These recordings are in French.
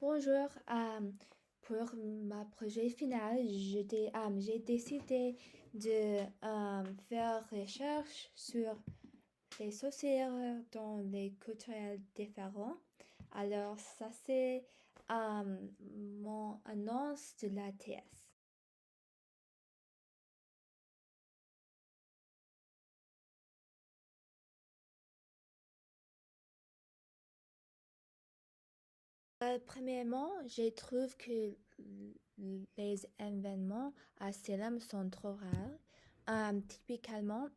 Bonjour, pour ma projet final, j'ai décidé de faire recherche sur les sorcières dans les cultures différents. Alors, ça c'est mon annonce de la thèse. Premièrement, je trouve que les événements à Salem sont trop rares. Typiquement,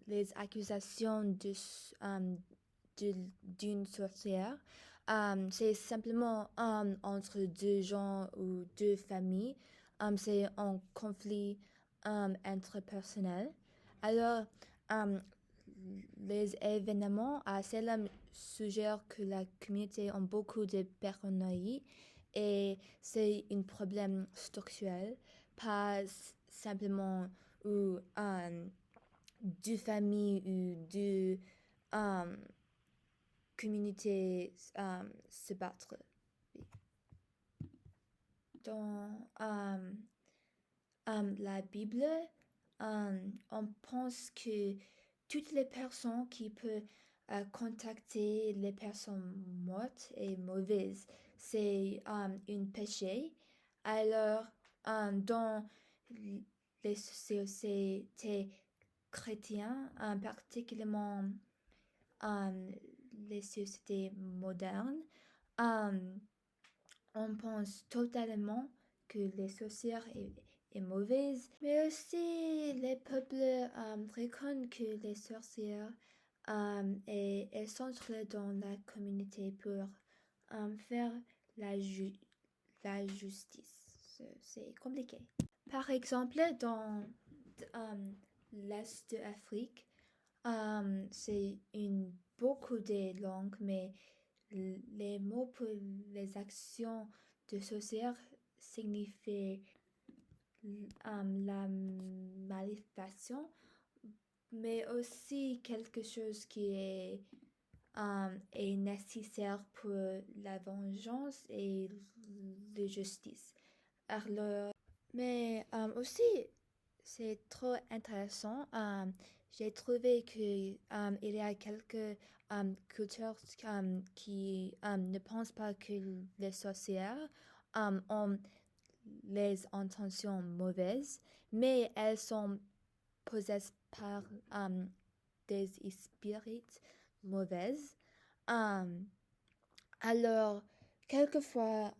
les accusations d'une sorcière, c'est simplement entre deux gens ou deux familles. C'est un conflit interpersonnel. Alors, um, les événements à Salem suggèrent que la communauté a beaucoup de paranoïa et c'est un problème structurel, pas simplement où deux familles ou deux communautés se battent. Dans la Bible, on pense que toutes les personnes qui peuvent contacter les personnes mortes et mauvaises, c'est un péché. Alors, dans les sociétés chrétiennes, particulièrement les sociétés modernes, on pense totalement que les sorcières est mauvaise, mais aussi les peuples reconnaissent que les sorcières est essentielle dans la communauté pour faire la, la justice. C'est compliqué. Par exemple, dans l'Est de l'Afrique, c'est beaucoup de langues, mais les mots pour les actions de sorcière signifient la malédiction, mais aussi quelque chose qui est nécessaire pour la vengeance et la justice. Alors, mais aussi, c'est trop intéressant. J'ai trouvé que il y a quelques cultures qui ne pensent pas que les sorcières ont les intentions mauvaises, mais elles sont possédées par des spirites mauvaises. Alors, quelquefois,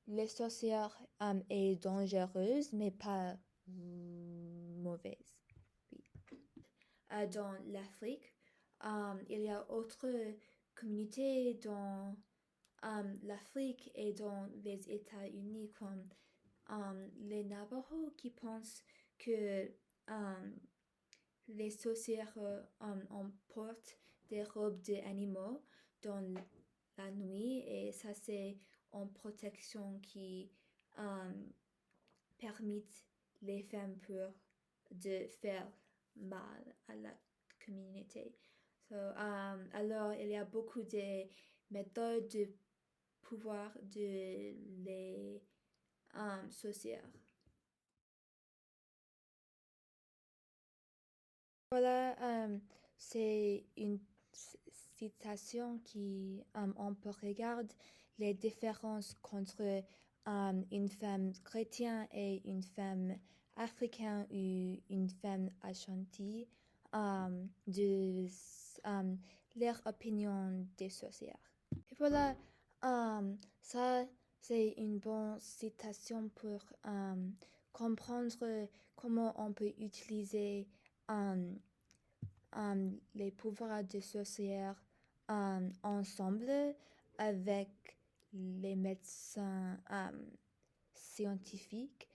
les sorcières est dangereuse, mais pas mauvaise. Oui. Dans l'Afrique, il y a autre communautés dans l'Afrique et dans les États-Unis comme les Navajos qui pensent que les sorcières emportent des robes d'animaux dans la nuit et ça c'est une protection qui permet les femmes pour de faire mal à la communauté. Alors il y a beaucoup de méthodes de pouvoir de les sorcières. Voilà, c'est une citation qui on peut regarder les différences entre une femme chrétienne et une femme africaine ou une femme ashanti de leur opinion des sorcières. Et voilà, ça c'est une bonne citation pour comprendre comment on peut utiliser les pouvoirs des sorcières ensemble avec les médecins scientifiques.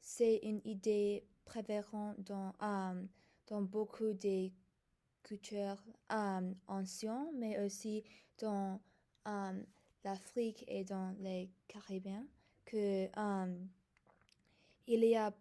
C'est une idée prévalente dans beaucoup de cultures anciennes, mais aussi dans l'Afrique et dans les Caraïbes, que il y a